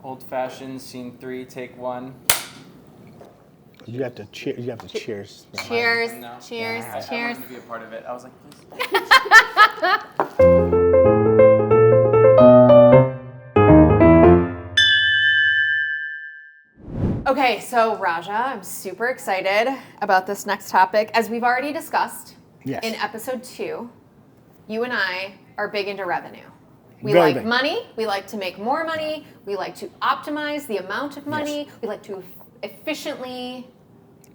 Old fashioned, scene 3, take 1. You have to cheer. You have to cheers. Cheers. No. Cheers. I Cheers. wanted to be a part of it. I was like, please. Okay, so Raja, I'm super excited about this next topic. As we've already discussed in episode 2, you and I are big into revenue. We Very like big. money. We like to make more money. We like to optimize the amount of money. Yes. We like to efficiently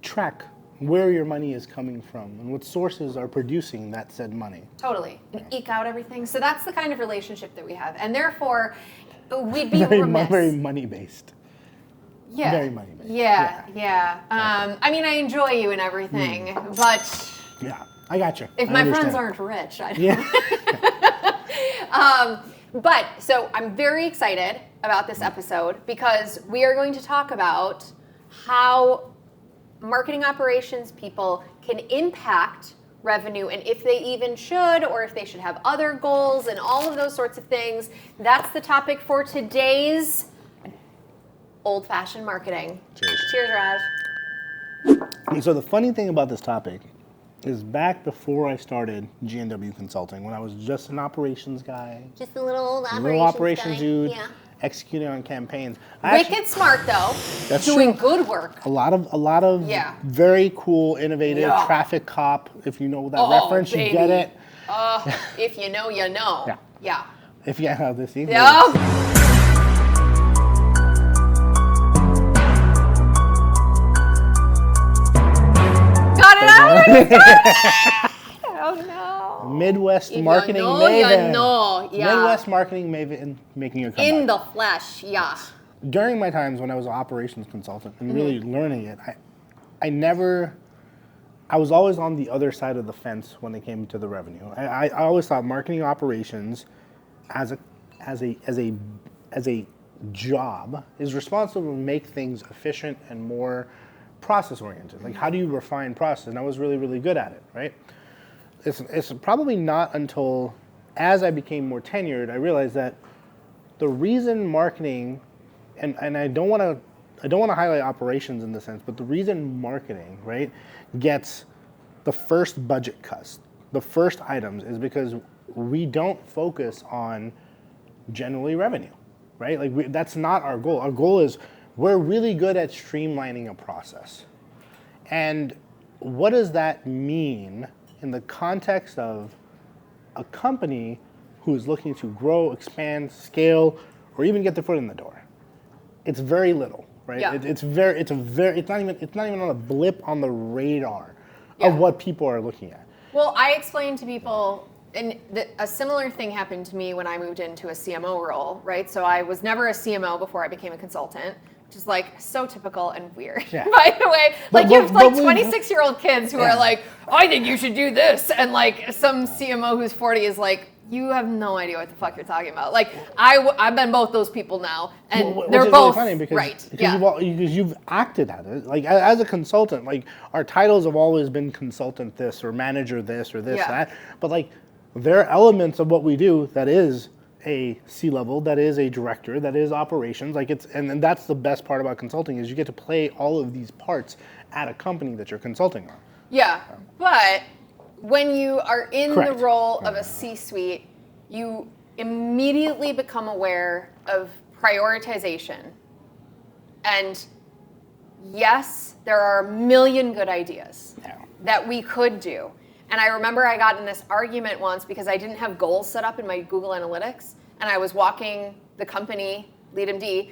Track where your money is coming from and what sources are producing that said money. totally and eke out everything. So that's the kind of relationship that we have, and therefore we'd be Very, remiss. very money based. Yeah. Very money based. Yeah. I mean, I enjoy you and everything, but Yeah, I got you. if I my understand. friends aren't rich, I don't. Yeah. But so I'm very excited about this episode because we are going to talk about how marketing operations people can impact revenue and if they even should or if they should have other goals and all of those sorts of things. That's the topic for today's old-fashioned marketing. Cheers. Cheers, Raj. And so the funny thing about this topic is back before I started G&W Consulting, when I was just an operations guy, Just a little old a little operations dude, Yeah. executing on campaigns. Wicked smart though. That's doing true. good work. A lot of Yeah. very cool, innovative Yeah. traffic cop. If you know that Oh, reference, baby. you get it. If you know, you know. Yeah. Yeah. If you have this, you Yep. Got it out? Oh no. Midwest If marketing you know, maven. you know. Yeah. Midwest marketing maven making a comeback. In the flesh, yeah. During my times when I was an operations consultant and really Mm-hmm. learning it, I was always on the other side of the fence when it came to the revenue. I always thought marketing operations as a job is responsible to make things efficient and more process oriented. Like, how do you refine process? And I was really, really good at it, right? It's probably not until as I became more tenured, I realized that the reason marketing, and I don't want to highlight operations in the sense, but the reason marketing, right, gets the first budget cuts, the first items, is because we don't focus on generally revenue, right? Like that's not our goal. Our goal is we're really good at streamlining a process. And what does that mean in the context of a company who is looking to grow, expand, scale, or even get their foot in the door? It's very little, right? Yeah. It's not even on a blip on the radar of what people are looking at. Well, I explained to people, and a similar thing happened to me when I moved into a CMO role, right? So I was never a CMO before I became a consultant, which is like so typical and weird, Yeah. by the way. But- Like you have but like we- 26-year-old kids who are like, I think you should do this. And like some CMO who's 40 is like, you have no idea what the fuck you're talking about. Like I've been both those people now, and Which they're is both really funny because, right. because you've acted at it. Like as a consultant, like our titles have always been consultant this or manager this or this that. But like there are elements of what we do that is a C-level, that is a director, that is operations. Like and that's the best part about consulting is you get to play all of these parts at a company that you're consulting on. Yeah, but when you are in Correct. the role of a C-suite, you immediately become aware of prioritization. And yes, there are a million good ideas that we could do. And I remember I got in this argument once because I didn't have goals set up in my Google Analytics, and I was walking the company, LeadMD,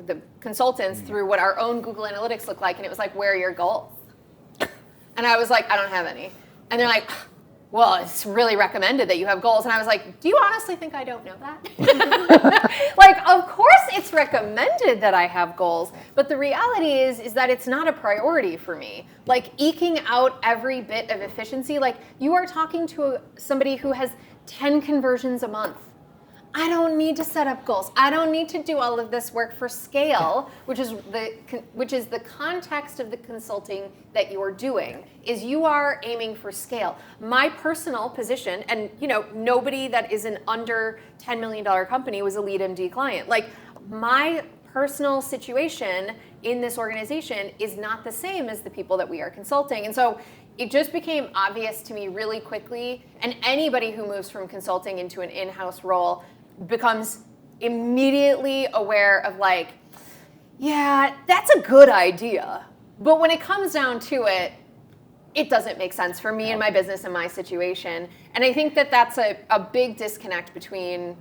the consultants through what our own Google Analytics looked like, and it was like, where are your goals? And I was like, I don't have any. And they're like, well, it's really recommended that you have goals. And I was like, do you honestly think I don't know that? Like, of course it's recommended that I have goals, but the reality is that it's not a priority for me. Like, eking out every bit of efficiency, like you are talking to somebody who has 10 conversions a month. I don't need to set up goals. I don't need to do all of this work for scale, which is the context of the consulting that you are doing, is you are aiming for scale. My personal position, and nobody that is an under $10 million company was a LeadMD client. Like my personal situation in this organization is not the same as the people that we are consulting. And so it just became obvious to me really quickly, and anybody who moves from consulting into an in-house role becomes immediately aware of like, yeah, that's a good idea. But when it comes down to it, it doesn't make sense for me and my business and my situation. And I think that that's a big disconnect between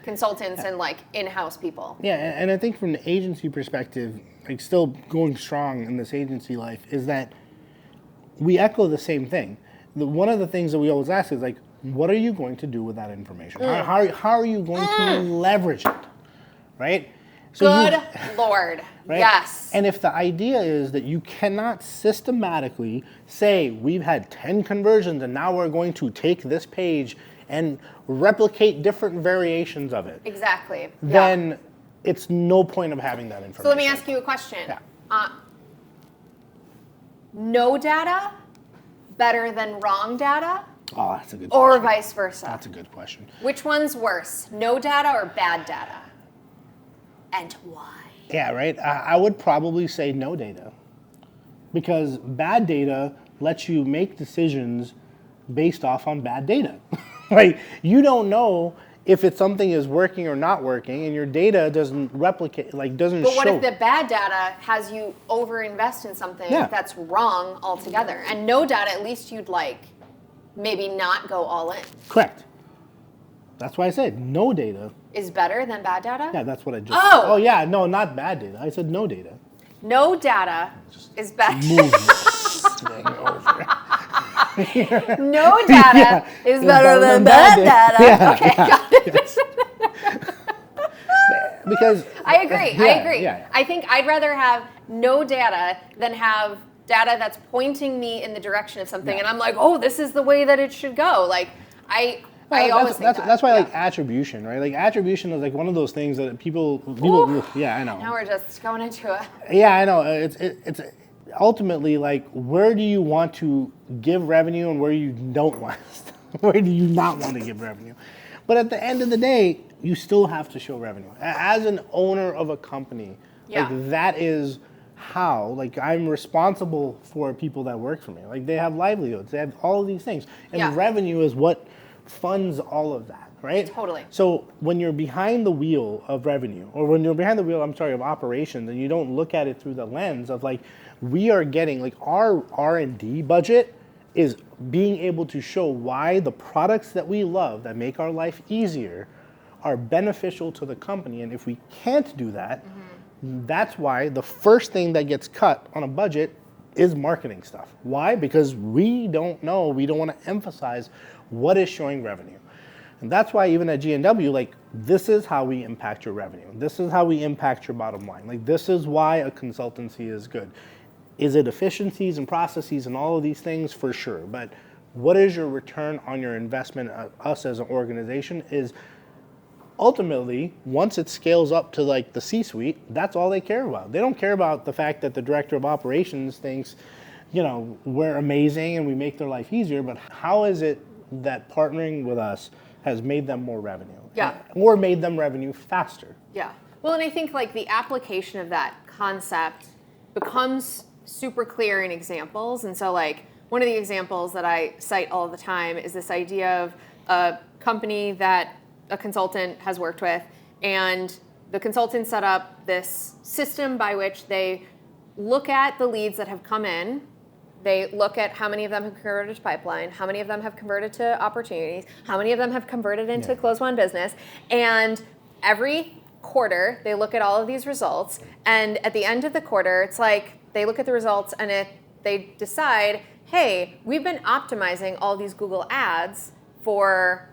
consultants and like in-house people. Yeah, and I think from the agency perspective, like still going strong in this agency life, is that we echo the same thing. One of the things that we always ask is like, what are you going to do with that information? How are you going to leverage it, right? So Good Lord, right? yes. And if the idea is that you cannot systematically say, we've had 10 conversions and now we're going to take this page and replicate different variations of it. Exactly. Then it's no point of having that information. So let me ask you a question. Yeah. No data better than wrong data? Oh, that's a good or question. Vice versa? That's a good question. Which one's worse, no data or bad data? And why? Yeah, right. I would probably say no data, because bad data lets you make decisions based off on bad data. Like, you don't know if it's something is working or not working, and your data doesn't replicate, like doesn't show. But what if the bad data has you overinvest in something that's wrong altogether? And no data, at least you'd like maybe not go all in. Correct. That's why I said no data is better than bad data? Yeah, that's what I just Oh yeah, no, not bad data. I said no data. No data is better. Move this thing over. No data is better than bad data. Yeah, okay, got it. Because I agree. Yeah. I think I'd rather have no data than have data that's pointing me in the direction of something, and I'm like, oh, this is the way that it should go. Like, I always think that's why like attribution, right? Like attribution is like one of those things that people yeah, I know. Now we're just going into it. Yeah, I know. It's ultimately like, where do you want to give revenue and where you don't want where do you not want to give revenue? But at the end of the day, you still have to show revenue. As an owner of a company, like that is how, like, I'm responsible for people that work for me. Like, they have livelihoods, they have all of these things. And revenue is what funds all of that, right? Totally. So when you're behind the wheel of revenue, or when you're behind the wheel, of operations, and you don't look at it through the lens of like, we are getting, like, our R&D budget is being able to show why the products that we love that make our life easier are beneficial to the company. And if we can't do that, that's why the first thing that gets cut on a budget is marketing stuff. Why? Because we don't know, we don't want to emphasize what is showing revenue. And that's why even at G&W, like, this is how we impact your revenue. This is how we impact your bottom line. Like, this is why a consultancy is good. Is it efficiencies and processes and all of these things? For sure. But what is your return on your investment? Us as an organization is ultimately, once it scales up to like the C-suite, that's all they care about. They don't care about the fact that the director of operations thinks, you know, we're amazing and we make their life easier, but how is it that partnering with us has made them more revenue? Yeah. Or made them revenue faster? Yeah. Well, and I think like the application of that concept becomes super clear in examples. And so like one of the examples that I cite all the time is this idea of a company that a consultant has worked with, and the consultant set up this system by which they look at the leads that have come in. They look at how many of them have converted to pipeline, how many of them have converted to opportunities, how many of them have converted into close won business. And every quarter, they look at all of these results. And at the end of the quarter, it's like they look at the results and they decide, hey, we've been optimizing all these Google ads for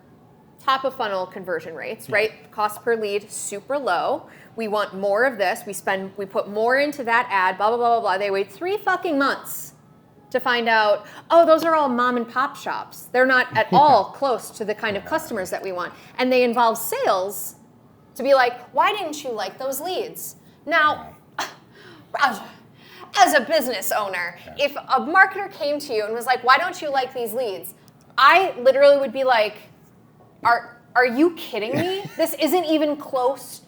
top of funnel conversion rates, right? Cost per lead, super low. We want more of this. We put more into that ad, blah, blah, blah, blah, blah. They wait 3 fucking months to find out, oh, those are all mom and pop shops. They're not at all close to the kind of customers that we want. And they involve sales to be like, why didn't you like those leads? Now, as a business owner, if a marketer came to you and was like, why don't you like these leads? I literally would be like, are you kidding me? This isn't even close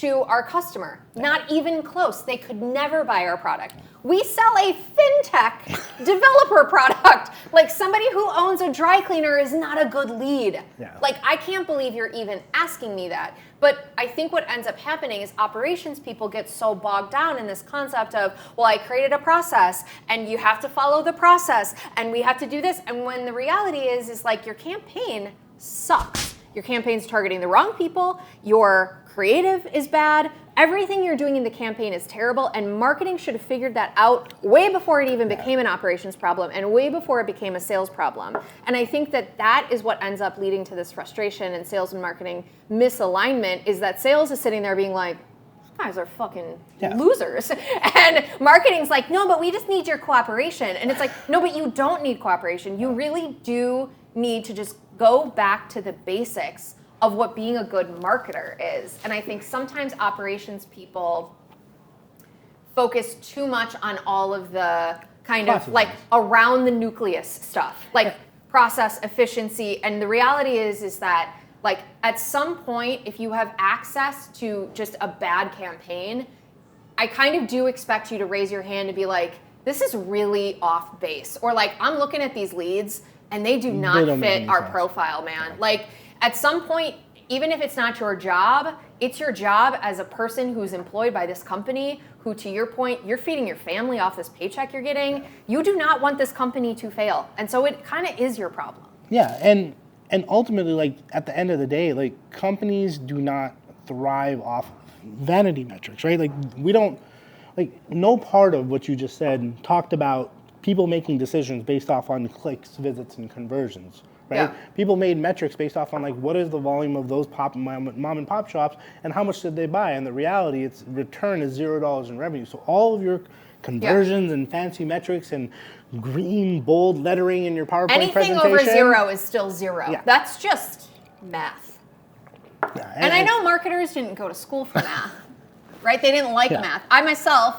to our customer. Not even close. They could never buy our product. We sell a fintech developer product. Like, somebody who owns a dry cleaner is not a good lead. Yeah. Like, I can't believe you're even asking me that. But I think what ends up happening is operations people get so bogged down in this concept of, well, I created a process and you have to follow the process and we have to do this. And when the reality is like, your campaign sucks. Your campaign's targeting the wrong people. Your creative is bad. Everything you're doing in the campaign is terrible, and marketing should have figured that out way before it even became an operations problem and way before it became a sales problem. And I think that that is what ends up leading to this frustration and sales and marketing misalignment, is that sales is sitting there being like, these guys are fucking losers. And marketing's like, no, but we just need your cooperation. And it's like, no, but you don't need cooperation. You really do need to just go back to the basics of what being a good marketer is. And I think sometimes operations people focus too much on all of the kind of like around the nucleus stuff, like process efficiency. And the reality is that like at some point, if you have access to just a bad campaign, I kind of do expect you to raise your hand and be like, this is really off base. Or like, I'm looking at these leads and they do not fit our profile, man. Okay. Like, at some point, even if it's not your job, it's your job as a person who's employed by this company who, to your point, you're feeding your family off this paycheck you're getting. You do not want this company to fail. And so it kind of is your problem. Yeah, and ultimately, like, at the end of the day, like, companies do not thrive off vanity metrics, right? Like, we don't, like, no part of what you just said talked about people making decisions based off on clicks, visits, and conversions. Right? Yeah. People made metrics based off on like what is the volume of those mom and pop shops and how much did they buy, and the reality, its return is $0 in revenue. So all of your conversions and fancy metrics and green bold lettering in your PowerPoint presentation. Anything over 0 is still 0. Yeah. That's just math. Yeah, and I know marketers didn't go to school for math, right? They didn't like math. I myself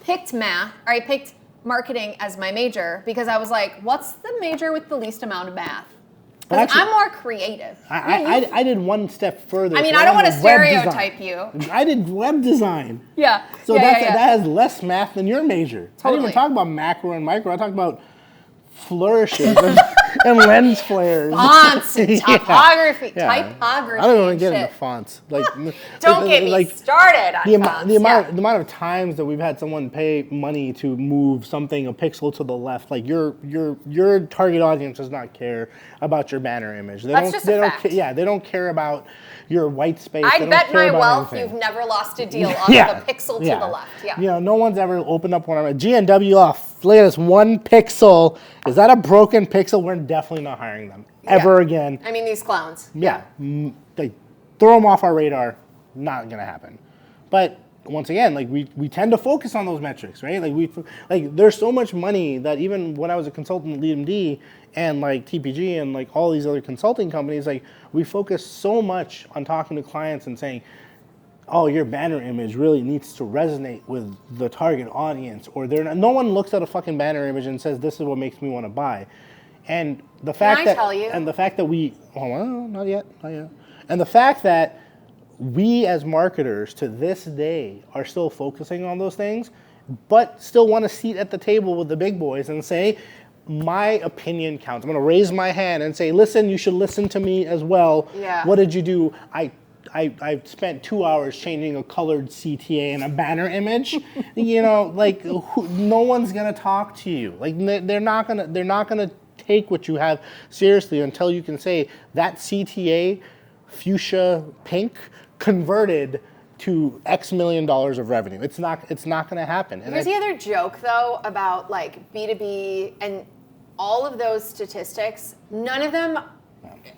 picked math, or I picked marketing as my major because I was like, what's the major with the least amount of math? Because I'm more creative. I did one step further. I mean, I don't want to stereotype you. I did web design. Yeah. So that has less math than your major. Totally. I didn't even talk about macro and micro. I talked about flourishes and lens flares. Fonts and typography. Typography. I don't even get into fonts. Like, don't get me started on fonts. The amount of times that we've had someone pay money to move something a pixel to the left, like your target audience does not care about your banner image. That's just a fact. They don't care about your white space. I bet my wealth you've never lost a deal off of a pixel to the left. Yeah. You know, no one's ever opened up one of my GNW off. Look at this one pixel. Is that a broken pixel? We're definitely not hiring them ever again. I mean, these clowns. Yeah. They throw them off our radar. Not gonna happen. But once again, like we tend to focus on those metrics, right? Like there's so much money that even when I was a consultant at LeadMD and like TPG and like all these other consulting companies, like we focus so much on talking to clients and saying, oh, your banner image really needs to resonate with the target audience, or no one looks at a fucking banner image and says, this is what makes me want to buy. And the fact that we, not yet. And the fact that we as marketers to this day are still focusing on those things, but still want a seat at the table with the big boys and say, my opinion counts. I'm going to raise my hand and say, listen, you should listen to me as well. Yeah. What did you do? I spent 2 hours changing a colored CTA and a banner image. You know, like no one's going to talk to you. Like they're not going to take what you have seriously until you can say that CTA fuchsia pink converted to X million dollars of revenue. It's not going to happen. Here's the other joke though about like B2B and all of those statistics. None of them,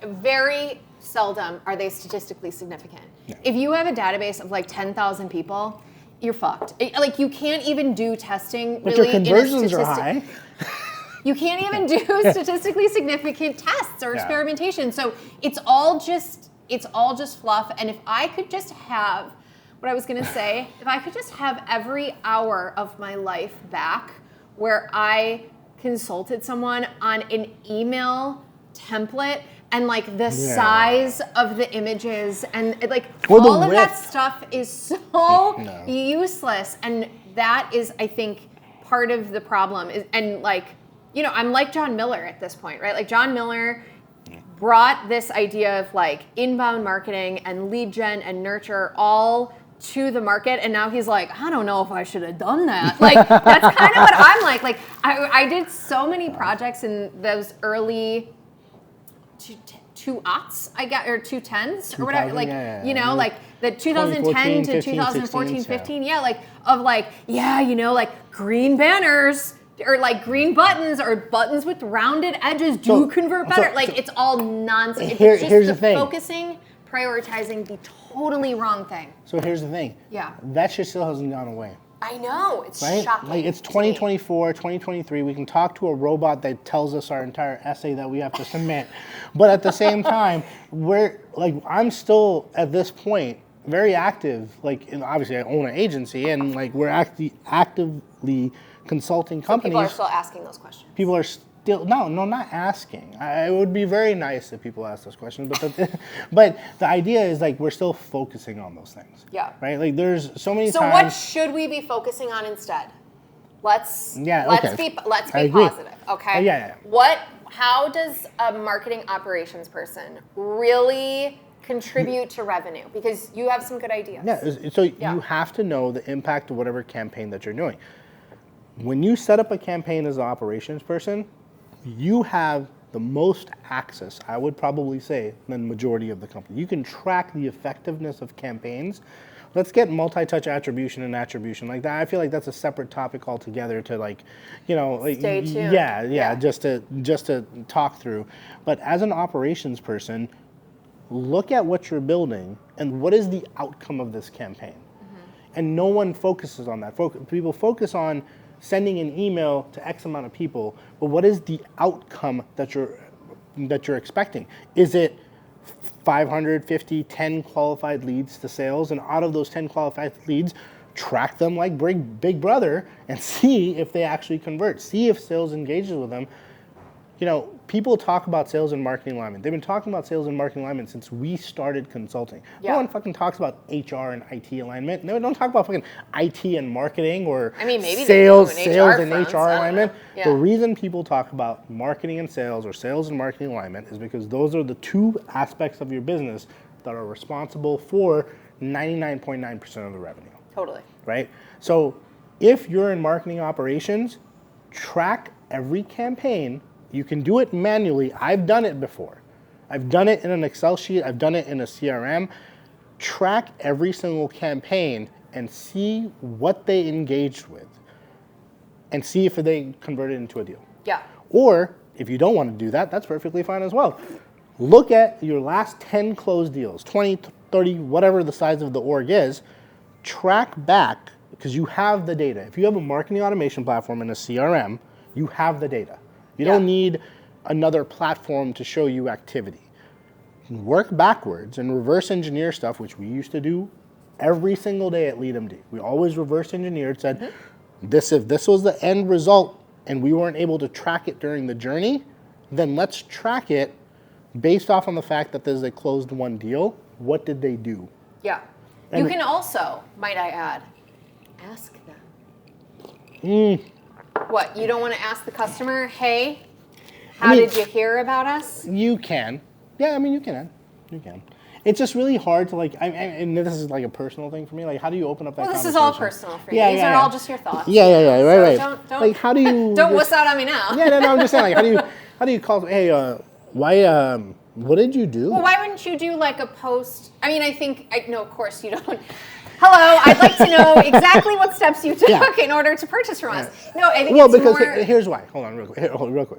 very seldom are they statistically significant. Yeah. If you have a database of like 10,000 people, you're fucked. Like you can't even do testing. But really, your conversions are high. You can't even do statistically significant tests or experimentation. So it's all just fluff. And if I could just have, what I was going to say, if I could just have every hour of my life back where I consulted someone on an email template and like the size of the images and like Or the all of that width. stuff is so useless, and that is, I think, part of the problem is, and like, you know, I'm like John Miller at this point, right? Like John Miller brought this idea of like inbound marketing and lead gen and nurture all to the market, and now he's like, I don't know if I should have done that. Like that's kind of what I'm like. Like I did so many projects in those early two aughts, I got, or 210s or whatever, like, you know, like the 2010 to 2014, 15, like of like, you know, like green banners or like green buttons or buttons with rounded edges do convert better. Like it's all nonsense. It's just here's the thing. Focusing, prioritizing the totally wrong thing. So here's the thing. Yeah. That shit still hasn't gone away. I know, it's Right? shocking. Like it's 2024, 2023. We can talk to a robot that tells us our entire essay that we have to submit. But at the same time, we're like, I'm still at this point very active. Like, and obviously I own an agency, and like we're actively consulting companies. People are still asking those questions. People are still not asking. It would be very nice if people asked those questions, but the idea is like we're still focusing on those things. Yeah. Right. Like there's so many So times. what should we be focusing on instead? Let's be positive. Okay. How does a marketing operations person really contribute to revenue? Because you have some good ideas. Yeah. So you have to know the impact of whatever campaign that you're doing. When you set up a campaign as an operations person, you have the most access, I would probably say, than the majority of the company. You can track the effectiveness of campaigns. Let's get multi-touch attribution and attribution like that. I feel like that's a separate topic altogether to like, you know, like, stay tuned. Yeah, just to talk through. But as an operations person, look at what you're building and what is the outcome of this campaign. Mm-hmm. And no one focuses on that. People focus on sending an email to X amount of people, but what is the outcome that you're expecting? Is it 550, 10 qualified leads to sales, and out of those 10 qualified leads, track them like Big Brother and see if they actually convert, see if sales engages with them. You know, people talk about sales and marketing alignment. They've been talking about sales and marketing alignment since we started consulting. Yeah. No one fucking talks about HR and IT alignment. No, don't talk about fucking IT and marketing or maybe sales they do in and HR alignment. Yeah. The reason people talk about marketing and sales or sales and marketing alignment is because those are the two aspects of your business that are responsible for 99.9% of the revenue. Totally. Right? So if you're in marketing operations, track every campaign. You can do it manually. I've done it before. I've done it in an Excel sheet. I've done it in a CRM. Track every single campaign and see what they engaged with and see if they converted into a deal. Yeah. Or if you don't want to do that, that's perfectly fine as well. Look at your last 10 closed deals, 20, 30, whatever the size of the org is. Track back because you have the data. If you have a marketing automation platform and a CRM, you have the data. You don't need another platform to show you activity. Work backwards and reverse engineer stuff, which we used to do every single day at LeadMD. We always reverse engineered, said, if this was the end result and we weren't able to track it during the journey, then let's track it based off on the fact that there's a closed one deal. What did they do? Yeah. And you can also, might I add, ask them. What, you don't want to ask the customer, hey, how did you hear about us? You can. Yeah, you can. You can. It's just really hard to like, and this is like a personal thing for me, like how do you open up that conversation? This is all personal for you. These are all just your thoughts. Yeah, right. Don't, like how do you... Don't wuss out on me now. Yeah, no, I'm just saying, like how do you call, hey, what did you do? Well, why wouldn't you do like a post? No, of course you don't. Hello, I'd like to know exactly what steps you took in order to purchase from us. No, I think it's more... here's why. Hold on real quick.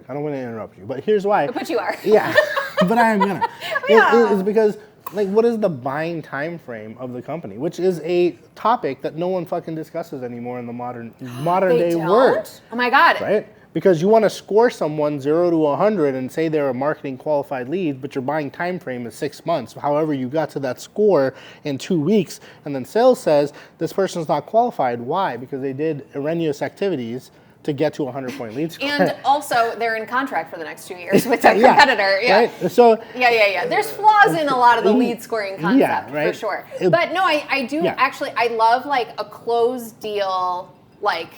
I don't want to interrupt you, but here's why. But you are. Yeah, but I am gonna. Yeah. It's because, like, what is the buying time frame of the company? Which is a topic that no one fucking discusses anymore in the modern day world. Oh my God. Right? Because you want to score someone 0 to 100 and say they're a marketing qualified lead, but your buying time frame is 6 months. However, you got to that score in 2 weeks, and then sales says this person's not qualified. Why? Because they did erroneous activities to get to a 100-point lead score. And also, they're in contract for the next 2 years with their competitor. Yeah. Right? So There's flaws in a lot of the lead scoring concept, right. for sure. But no, I do actually, I love like a closed deal, like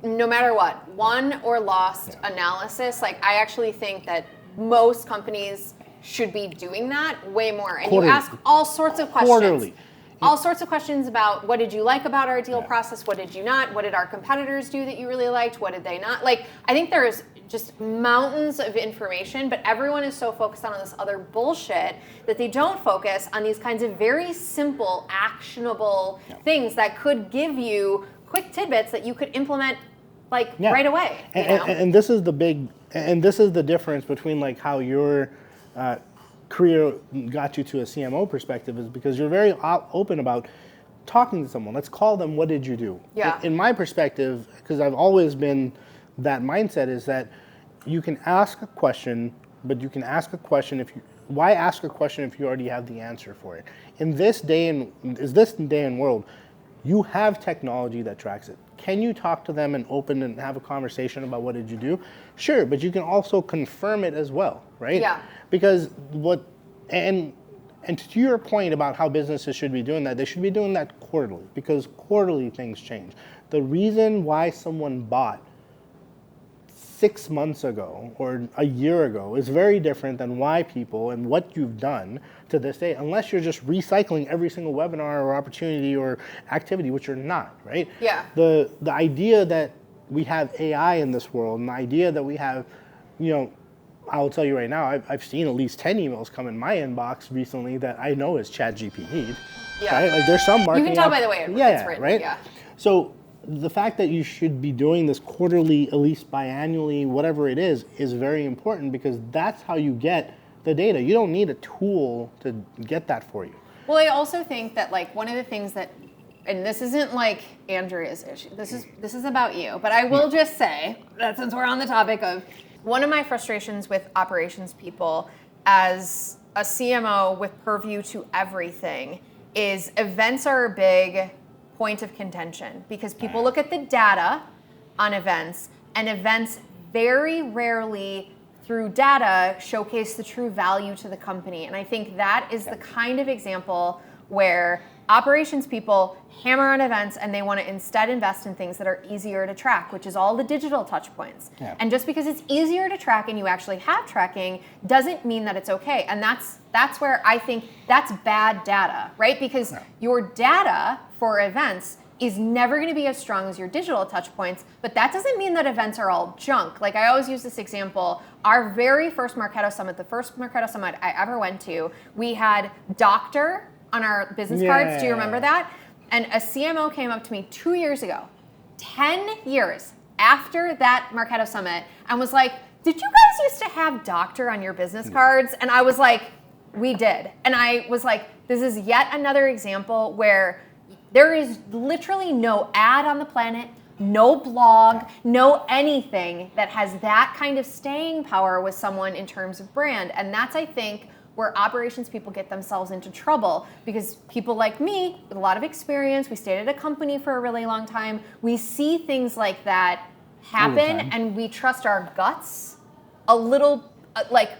no matter what, won or lost analysis. Like I actually think that most companies should be doing that way more. And Quarterly. you ask all sorts of questions. Quarterly. All sorts of questions about what did you like about our deal process, what did you not, what did our competitors do that you really liked, what did they not. Like, I think there is just mountains of information, but everyone is so focused on this other bullshit that they don't focus on these kinds of very simple, actionable things that could give you quick tidbits that you could implement right away. And this is the difference between like how your career got you to a CMO perspective, is because you're very open about talking to someone. Let's call them, what did you do? Yeah. In my perspective, because I've always been that mindset, is that you can ask a question, but you can ask a question why ask a question if you already have the answer for it? In this day and world, you have technology that tracks it. Can you talk to them and open and have a conversation about what did you do? Sure, but you can also confirm it as well, right? Yeah. Because and to your point about how businesses should be doing that, they should be doing that quarterly, because quarterly things change. The reason why someone bought 6 months ago or a year ago is very different than why people and what you've done to this day, unless you're just recycling every single webinar or opportunity or activity, which you're not, right? Yeah. The idea that we have AI in this world, and the idea that we have, I will tell you right now, I've seen at least 10 emails come in my inbox recently that I know is ChatGPT. Yeah. Right? Like there's some marketing. You can tell by the way it's written. Right? Yeah. So the fact that you should be doing this quarterly, at least biannually, whatever it is very important, because that's how you get the data. You don't need a tool to get that for you. Well, I also think that like one of the things that, and this isn't like Andrea's issue, this is about you, but I will just say that since we're on the topic of, one of my frustrations with operations people as a CMO with purview to everything is events are a big point of contention, because people look at the data on events, and events very rarely through data showcase the true value to the company. And I think that is the kind of example where operations people hammer on events and they want to instead invest in things that are easier to track, which is all the digital touch points. Yeah. And just because it's easier to track and you actually have tracking doesn't mean that it's okay. And that's where I think that's bad data, right? Because your data for events is never going to be as strong as your digital touch points, but that doesn't mean that events are all junk. Like I always use this example, our very first Marketo Summit, the first Marketo Summit I ever went to, we had doctor on our business cards. Do you remember that? And a CMO came up to me 2 years ago, 10 years after that Marketo Summit, and was like, did you guys used to have doctor on your business cards? And I was like, we did. And I was like, this is yet another example where there is literally no ad on the planet, no blog, no anything that has that kind of staying power with someone in terms of brand. And that's, I think, where operations people get themselves into trouble, because people like me with a lot of experience, we stayed at a company for a really long time, we see things like that happen and we trust our guts a little, like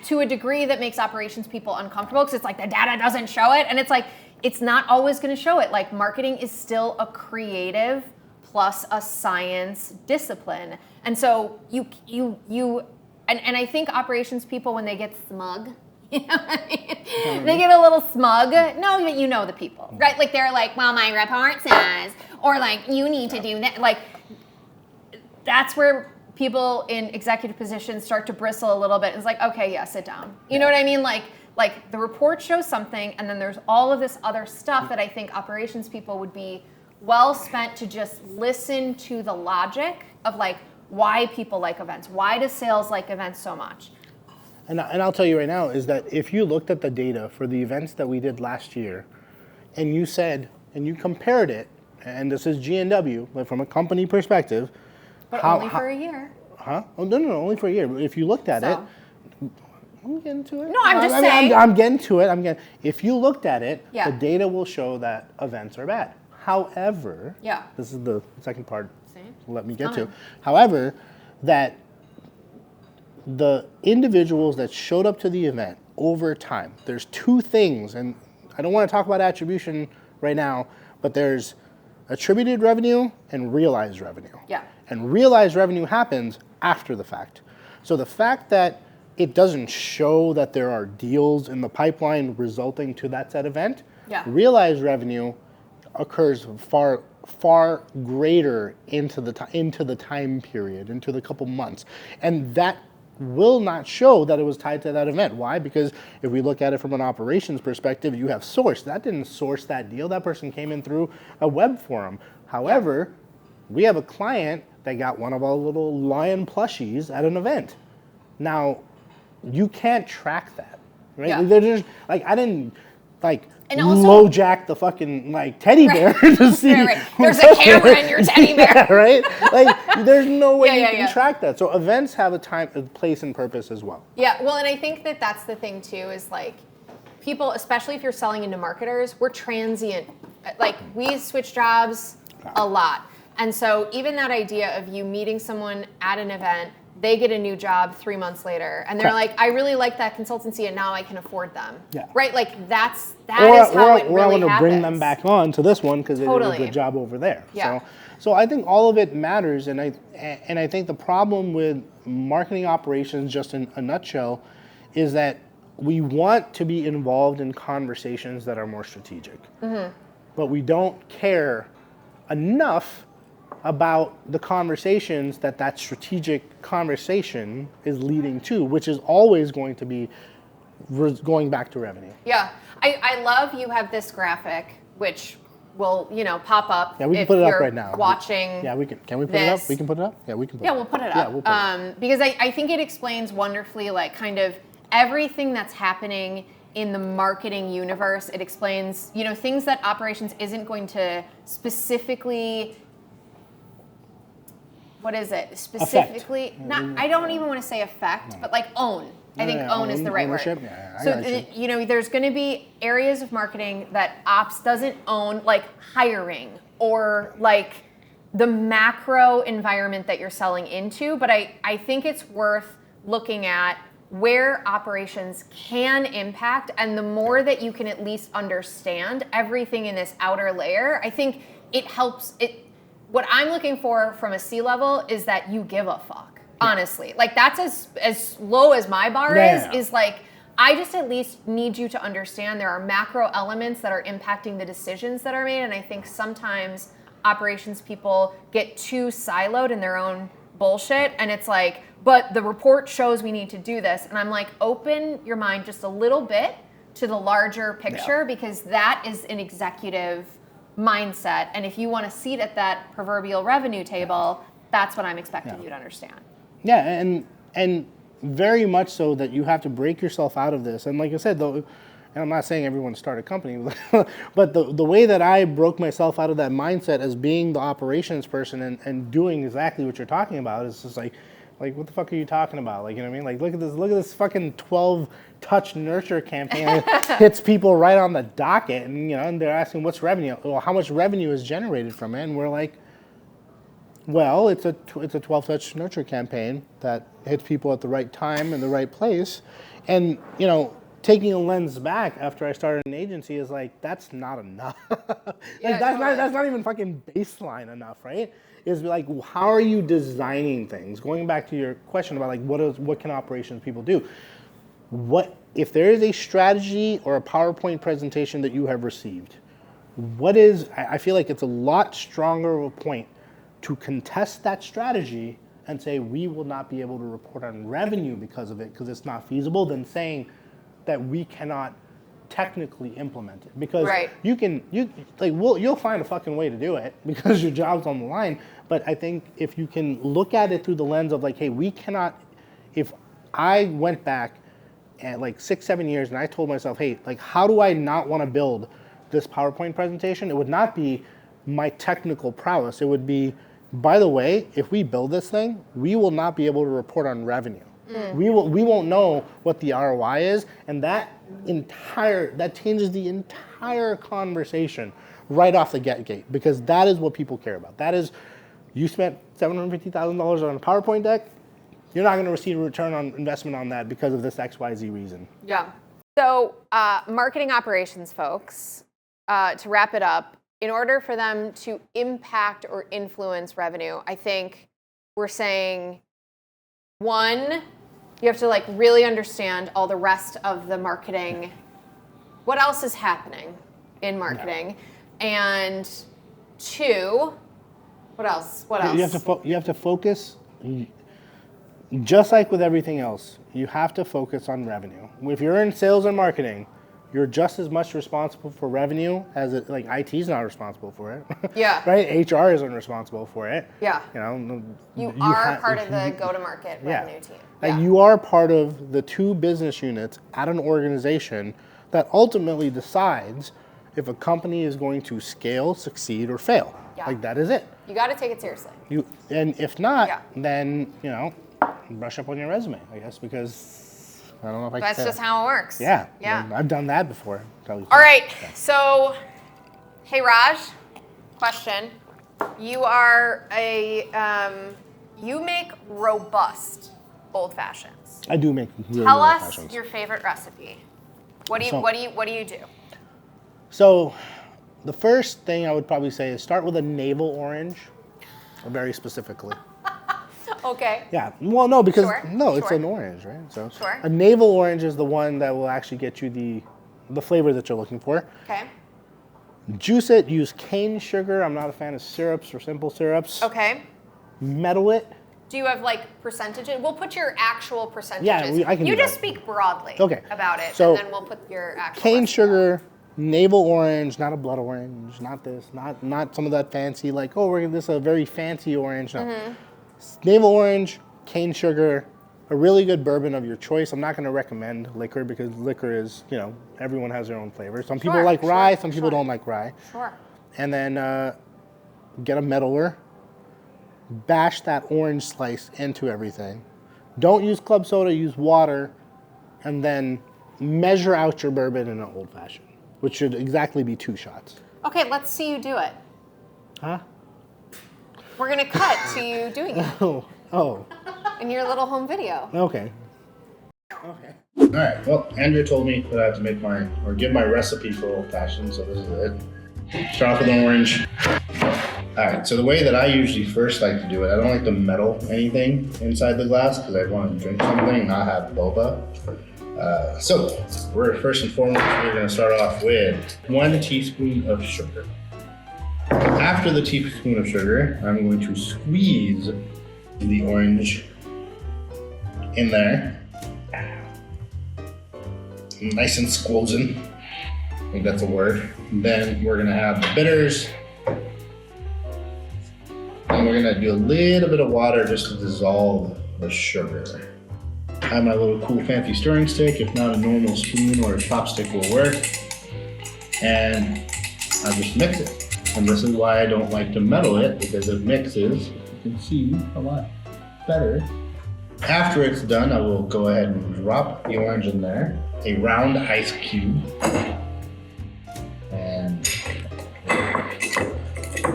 to a degree that makes operations people uncomfortable, because it's like the data doesn't show it, and it's like, it's not always going to show it. Like marketing is still a creative plus a science discipline. And so and I think operations people, when they get smug, you know what I mean? They get a little smug. No, but you know the people, right? Like they're like, well, my report says, or like, you need to do that. Like that's where people in executive positions start to bristle a little bit. It's like, okay, yeah, sit down. You know what I mean? Like the report shows something, and then there's all of this other stuff that I think operations people would be well spent to just listen to the logic of like why people like events. Why does sales like events so much? And I'll tell you right now is that if you looked at the data for the events that we did last year, and you said, and you compared it, and this is G&W, but from a company perspective. But only for a year. Huh? Oh, no, only for a year. But if you looked at it, I'm getting to it. No, I'm saying. I'm getting to it. If you looked at it, the data will show that events are bad. However, Yeah. this is the second part. Same. Let me get to. However, that the individuals that showed up to the event over time, there's two things, and I don't want to talk about attribution right now, but there's attributed revenue and realized revenue. Yeah. And realized revenue happens after the fact. So the fact that it doesn't show that there are deals in the pipeline resulting to that said event, Yeah. realized revenue occurs far greater into the time period, into the couple months, and that will not show that it was tied to that event. Why? Because if we look at it from an operations perspective, you have source. That didn't source that deal. That person came in through a web forum. However, we have a client that got one of our little lion plushies at an event. Now, you can't track that, right? Yeah. They're just, like, I didn't And also- low jack the fucking teddy bear to see. Right. who's There's a up there. camera in your teddy bear. Yeah, right? Like, there's no way Yeah, you can yeah. track that. So events have a place and purpose as well. Yeah, well, and I think that that's the thing too, is like people, especially if you're selling into marketers, we're transient. Like we switch jobs a lot. And so even that idea of you meeting someone at an event, they get a new job 3 months later, and they're Correct. like, I really like that consultancy, and now I can afford them. Yeah. Right? Like that is how Or it I really want to happens. bring them back on to this one because they did a Totally. good job over there. Yeah. So I think all of it matters, and I think the problem with marketing operations, just in a nutshell, is that we want to be involved in conversations that are more strategic, but we don't care enough about the conversations that strategic conversation is leading to, which is always going to be going back to revenue. Yeah. I love you have this graphic, which will, pop up Yeah, we can if put it up you're right now. watching. Yeah, we can. Can we put it up? this. We can put it up? Yeah, we can put it Yeah, up. we'll put it up. Yeah, we'll put it up. Because I think it explains wonderfully, like, kind of everything that's happening in the marketing universe. It explains, things that operations isn't going to specifically. What is it? Specifically, not. I don't even want to say affect, but like own. I think own is the right ownership. word. Yeah, I So got you. there's going to be areas of marketing that ops doesn't own, like hiring or like the macro environment that you're selling into. But I think it's worth looking at where operations can impact, and the more that you can at least understand everything in this outer layer, I think it helps it. What I'm looking for from a C-level is that you give a fuck, honestly. Like that's as low as my bar is like, I just at least need you to understand there are macro elements that are impacting the decisions that are made. And I think sometimes operations people get too siloed in their own bullshit. And it's like, but the report shows we need to do this. And I'm like, open your mind just a little bit to the larger picture, because that is an executive mindset, and if you want a seat at that proverbial revenue table, that's what I'm expecting you to understand. Yeah, and very much so that you have to break yourself out of this. And like I said, though, and I'm not saying everyone start a company, but the way that I broke myself out of that mindset as being the operations person and doing exactly what you're talking about is just like what the fuck are you talking about? Like, you know what I mean? Like, look at this fucking 12 touch nurture campaign hits people right on the docket, and and they're asking what's revenue? Well, how much revenue is generated from it? And we're like, well, it's a 12 touch nurture campaign that hits people at the right time and the right place, and taking a lens back after I started an agency is like, that's not enough. That's not even fucking baseline enough, right? Is like, how are you designing things? Going back to your question about like what can operations people do? What if there is a strategy or a PowerPoint presentation that you have received? I feel like it's a lot stronger of a point to contest that strategy and say we will not be able to report on revenue because of it, because it's not feasible, than saying that we cannot technically implement it, because you'll find a fucking way to do it because your job's on the line. But I think if you can look at it through the lens of like, hey, we cannot. If I went back at like 6-7 years and I told myself, hey, like, how do I not want to build this PowerPoint presentation? It would not be my technical prowess. It would be, by the way, if we build this thing, we will not be able to report on revenue. We won't know what the ROI is, and that changes the entire conversation right off the gate, because that is what people care about. That is, you spent $750,000 on a PowerPoint deck, you're not going to receive a return on investment on that because of this XYZ reason. Yeah. So marketing operations folks, to wrap it up, in order for them to impact or influence revenue, I think we're saying, one, you have to like really understand all the rest of the marketing. What else is happening in marketing? And two, what else? What else? You have to focus, just like with everything else, you have to focus on revenue. If you're in sales and marketing, you're just as much responsible for revenue as like IT's not responsible for it. Yeah. Right? HR isn't responsible for it. Yeah. You know, you are part of the go-to-market revenue team. Like you are part of the 2 business units at an organization that ultimately decides if a company is going to scale, succeed, or fail. Yeah. Like that is it. You got to take it seriously. And if not, then brush up on your resume, I guess, because I don't know if I can That's say just how it works. Yeah. Yeah. I've done that before. All right. So, hey Raj, question. You are you make robust old fashions. I do make really Tell old us fashions. your favorite recipe. What do you do? So, the first thing I would probably say is start with a navel orange, very specifically. Okay. Yeah. Well, no, because it's Sure. an orange, right? So Sure. a navel orange is the one that will actually get you the flavor that you're looking for. Okay. Juice it. Use cane sugar. I'm not a fan of syrups or simple syrups. Okay. Metal it. Do you have like percentages? We'll put your actual percentages. Yeah, I can You do just that. speak broadly about it, So, and then we'll put your actual Cane recipe sugar, navel orange, not a blood orange, not this, not some of that fancy like this is a very fancy orange. No. Mm-hmm. Navel orange, cane sugar, a really good bourbon of your choice. I'm not going to recommend liquor because liquor is, everyone has their own flavor. Some people like rye, some people don't like rye. Sure. And then get a meddler, bash that orange slice into everything. Don't use club soda, use water, and then measure out your bourbon in an old fashioned, which should exactly be 2 shots. Okay, let's see you do it. Huh? We're gonna cut to you doing it Oh. in your little home video. Okay. All right. Well, Andrea told me that I have to give my recipe for old fashioned, so this is it. Start off with an orange. All right. So the way that I usually first like to do it, I don't like to meddle anything inside the glass because I want to drink something, not have boba. So we're first and foremost, we're going to start off with 1 teaspoon of sugar. After the teaspoon of sugar, I'm going to squeeze the orange in there. Nice and squozen. I think that's a word. Then we're gonna have the bitters. And we're gonna do a little bit of water just to dissolve the sugar. I have my little cool fancy stirring stick. If not, a normal spoon or a chopstick will work. And I just mix it. And this is why I don't like to meddle it, because it mixes, you can see, a lot better. After it's done, I will go ahead and drop the orange in there, a round ice cube, and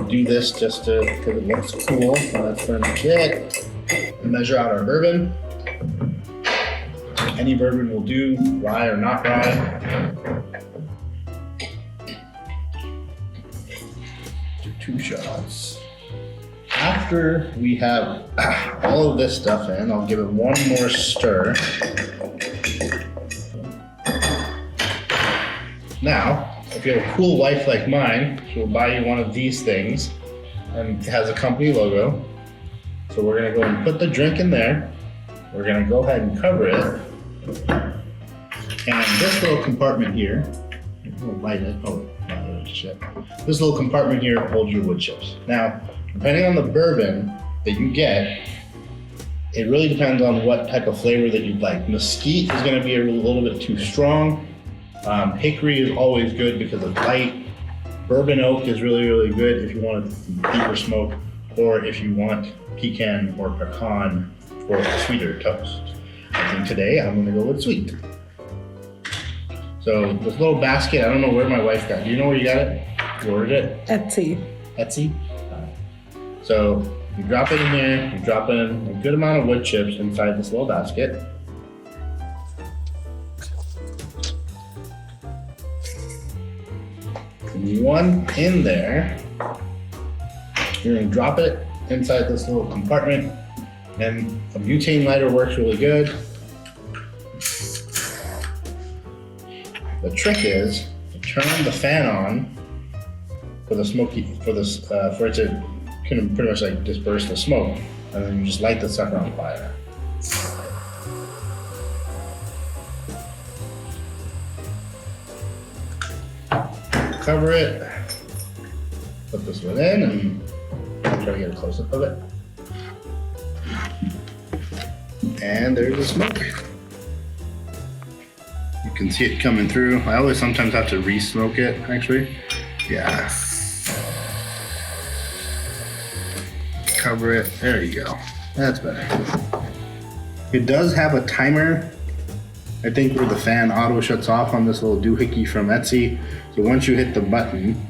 do this just because it looks cool. So that's pretty much it. Measure out our bourbon. Any bourbon will do, rye or not rye. Do 2 shots. After we have all of this stuff in, I'll give it one more stir. Now, if you have a cool wife like mine, she'll buy you one of these things, and it has a company logo. So we're gonna go and put the drink in there. We're gonna go ahead and cover it. And this little compartment here, we'll light it. Shit. This little compartment here holds your wood chips. Now, depending on the bourbon that you get, it really depends on what type of flavor that you'd like. Mesquite is gonna be a little bit too strong. Hickory is always good because it's light. Bourbon oak is really, really good if you want a deeper smoke, or if you want pecan or pecan for a sweeter toast. I think today I'm gonna go with sweet. So this little basket, I don't know where my wife got it. Do you know where you got it? Where is it? Etsy. Etsy. So you drop it in here. You drop in a good amount of wood chips inside this little basket. And one in there. You're gonna drop it inside this little compartment, and a butane lighter works really good. The trick is to turn the fan on for the smoky, for it to kind of pretty much like disperse the smoke, and then you just light the sucker on fire. Cover it, put this one in, and I'll try to get a close-up of it. And there's the smoke. You can see it coming through. I always sometimes have to re-smoke it, actually. Yeah. Cover it. There you go. That's better. It does have a timer, I think, where the fan auto shuts off on this little doohickey from Etsy. So once you hit the button,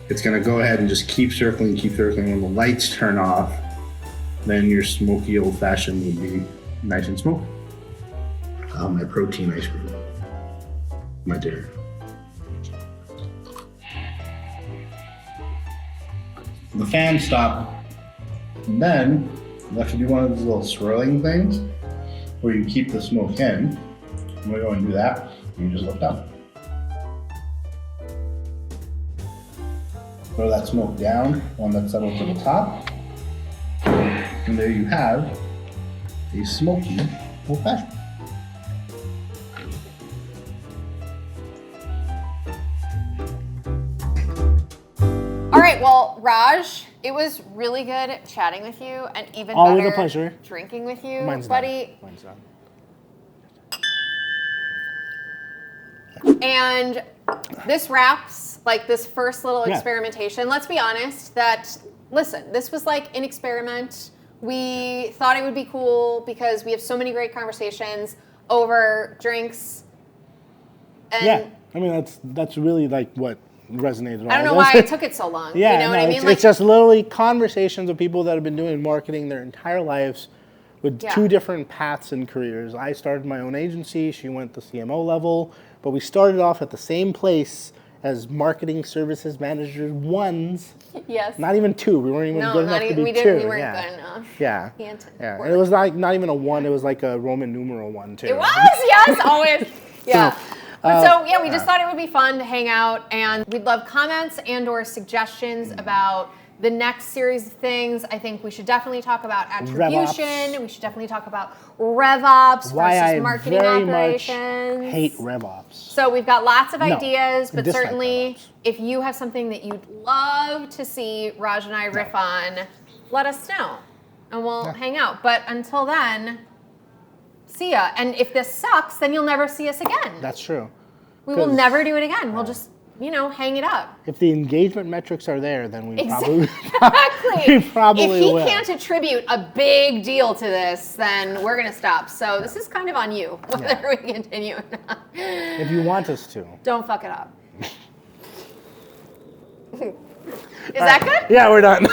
it's gonna go ahead and just keep circling. When the lights turn off, then your smoky old-fashioned would be nice and smoky. My protein ice cream. My dear. The fan stopped. And then you have to do one of those little swirling things where you keep the smoke in. I'm gonna go and do that. You just lift up. Throw that smoke down, one that's settled to the top. And there you have a smoky old-fashioned. All right, well, Raj, it was really good chatting with you, and even Always better a pleasure. drinking with you, Mine's buddy. done. Mine's done. And this wraps like this first little experimentation. Let's be honest that, listen, this was like an experiment. We thought it would be cool because we have so many great conversations over drinks. And Yeah, I mean, that's really like what resonated. I don't know why it took it so long. Yeah, you know what I mean? It's just literally conversations with people that have been doing marketing their entire lives with two different paths and careers. I started my own agency. She went the CMO level, but we started off at the same place as marketing services managers ones. Yes. Not even two. We weren't even good enough to be two. We weren't good enough. Yeah. Yeah. And it was like not even a one. It was like a Roman numeral one too. It was, yes, always. Yeah. So we just thought it would be fun to hang out, and we'd love comments and/or suggestions about the next series of things. I think we should definitely talk about attribution. RevOps. We should definitely talk about RevOps Why versus I marketing very operations. much hate RevOps. So we've got lots of No, ideas, but dislike certainly RevOps. if you have something that you'd love to see Raj and I riff on, let us know, and we'll hang out. But until then, see ya. And if this sucks, then you'll never see us again. That's true. We will never do it again. We'll just, hang it up. If the engagement metrics are there, then we Exactly. probably If he will. can't attribute a big deal to this, then we're going to stop. So this is kind of on you, whether we continue or not. If you want us to. Don't fuck it up. Is that good? Yeah, we're done.